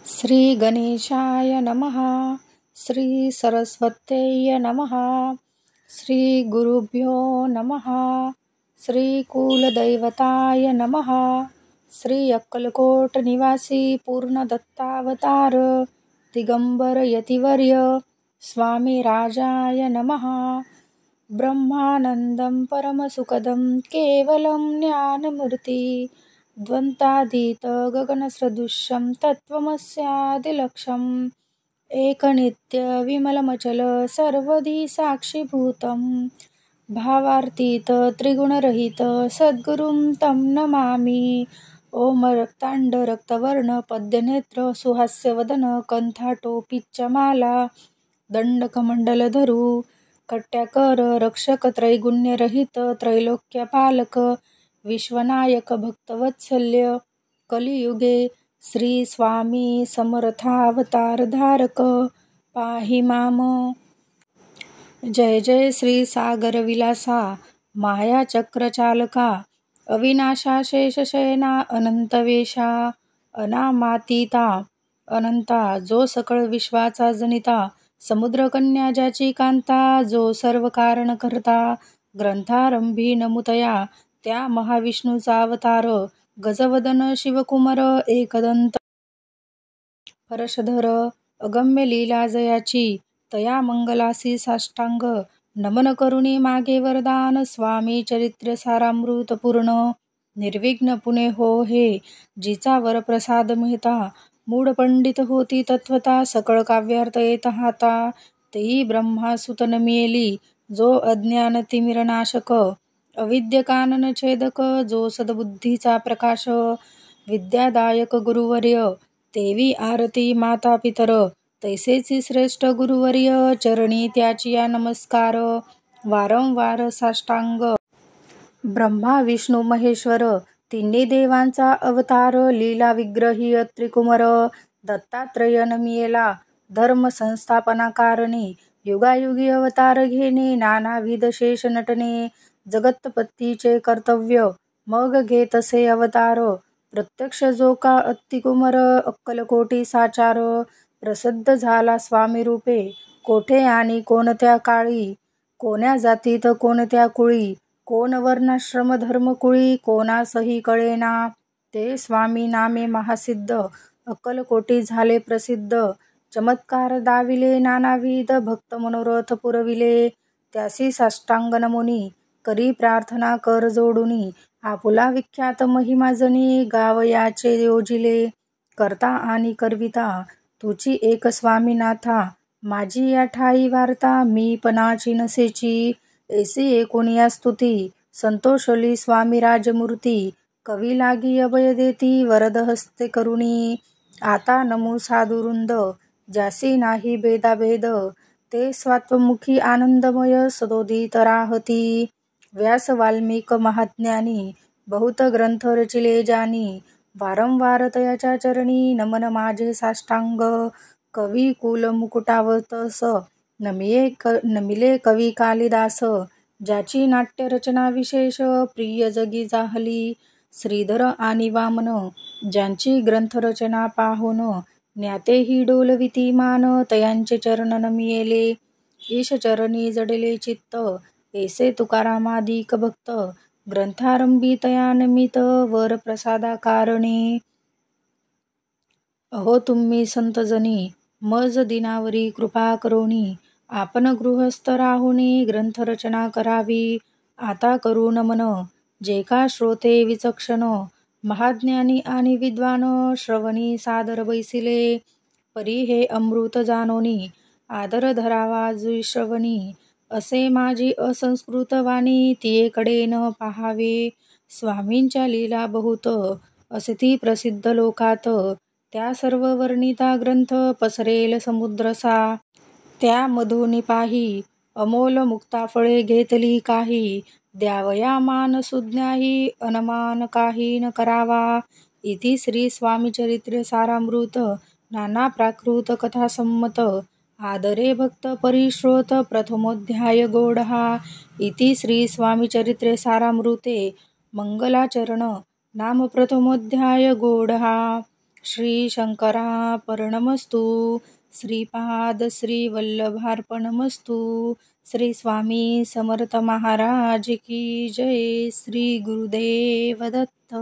श्री गणेशाय नमः. श्री सरस्वत्यै नमः. श्री गुरुभ्यो नमः. श्री कुलदैवताय नमः. श्री अक्कलकोट निवासी पूर्ण दत्तावतार दिगंबर यतिवर्य स्वामी राजाय नमः. ब्रह्मानंदं परमसुखदं केवलं ज्ञानमूर्ति द्वंद्वातीत गगनसदृशं तत्त्वमस्यादिलक्ष्यम् एकनित्य विमलमचल सर्वधी साक्षीभूतं भावार्थित त्रिगुणरहित सद्गुरुं तं नमामि. ओम रक्तांड रक्तवर्ण पद्यनेत्र सुहास्यवदन कंठाटोपीच्यमाला दंडकमंडलधरू कट्याकर रक्षक त्रैगुण्यरहित त्रैलोक्यपालक विश्वनायक भक्तवत्सल्य कलियुगे श्री स्वामी समर्थावतारधारक पाहि माम. जय जय श्री सागर विलासा मायाचक्रचालका अविनाशा शेषशयना अनंतवेशा अनामातीता अनंता जो सकळ विश्वाचा जनिता समुद्रकन्या ज्याची कांता जो सर्व कारण करता ग्रंथारंभी नमुतया त्या महाविष्णूचा अवतार गजवदन शिवकुमार एकदंत परशधर अगम्य लीला जयाची तया मंगलासी साष्टांग नमन करुणी मागे वरदान स्वामी चरित्र सारामृत पूर्ण निर्विघ्न पुणे हो हे जिचा वरप्रसाद मिळता मूढ पंडित होती तत्वता सकळ काव्यार्थ येत हाता तेही ब्रह्मासुत नमियेली जो अज्ञान तिमिरनाशक अविद्य कानन छेदक जो सद्बुद्धीचा प्रकाश विद्यादायक गुरुवर्य तेवी आरती माता पितर तैसेची श्रेष्ठ गुरुवर्य चरणी त्याची या नमस्कार वारंवार साष्टांग. ब्रह्मा विष्णू महेश्वर तिन्ही देवांचा अवतार लीला विग्रही त्रिकुमार दत्तात्रय नमियेला धर्म संस्थापनाकारणी युगायुगी अवतार घेणे नानाविध शेष नटने जगत्पत्तीचे कर्तव्य मग घेतसे अवतार प्रत्यक्ष जो का अत्तिकुमार अक्कलकोटी साचार प्रसिद्ध झाला स्वामी रूपे कोठे आणि कोणत्या काळी कोण्या जातीत कोणत्या कुळी कोण वर्णाश्रम धर्मकुळी कोणासही कळेना ते स्वामी नामे महासिद्ध अक्कलकोटी झाले प्रसिद्ध चमत्कार दाविले नानाविध भक्त मनोरथ पुरविले त्यासी साष्टांग नमुनी करी प्रार्थना कर जोडुनी आपुला विख्यात महिमा जनी गावयाचे योजिले करता आणि करविता तुची एक स्वामीनाथा माझी या ठाई वार्ता मी पणाची नसेची ऐसी एकोनिया स्तुती संतोषली स्वामी राजमूर्ती कवी लागी अभय देती वरद हस्ते करुणी आता नमू साधुवृंद ज्यासी नाही भेदाभेद ते स्वात्वमुखी आनंदमय सदोदित राहती व्यास वाल्मिक महाज्ञानी बहुत ग्रंथ रचिले जानी वारंवार तयाच्या चरणी नमन माझे साष्टांग कवी कुल मुकुटावतस नमिले कवी कालिदास ज्याची नाट्य रचना विशेष प्रिय जगी जाहली श्रीधर आणि वामन ज्यांची ग्रंथरचना पाहून ज्ञातेही डोलविती मान तयांचे चरण नमियेले ईश चरणी जडले चित्त ऐसे तुकारामादिक भक्त ग्रंथारंभी तया नमित वर प्रसादा कारणे. अहो तुम्ही संतजनी मज दिनावरी कृपा करोनी आपण गृहस्थ राहुनी ग्रंथरचना करावी आता करू नमन जे का श्रोते विचक्षण महाज्ञानी आणि विद्वान श्रवणी सादर बैसिले परी हे अमृत जानोनी आदर धरावा जुई श्रवणी असे माझी असंस्कृत वाणी तियेकडे न पाहावे स्वामींच्या लीला बहुत असे ती प्रसिद्ध लोकात त्या सर्व वर्णिता ग्रंथ पसरेल समुद्रसा त्या मधुनी पाही अमोल मुक्ताफळे घेतली काही द्यावया मान सुज्ञाही अनमान काही न करावा. इति श्री स्वामी चरित्र सारामृत नाना प्राकृत कथा संमत आदरे भक्त परिश्रोत प्रथमोध्याय गोडहा. इति श्री स्वामी चरित्रे सारामृते मंगलाचरण नाम प्रथमोध्याय गोडहा. श्री शंकरार्पणमस्तु. श्रीपाद श्री वल्लभार्पणमस्तु. श्री स्वामी समर्थ महाराज की जय. श्री गुरुदेव दत्त.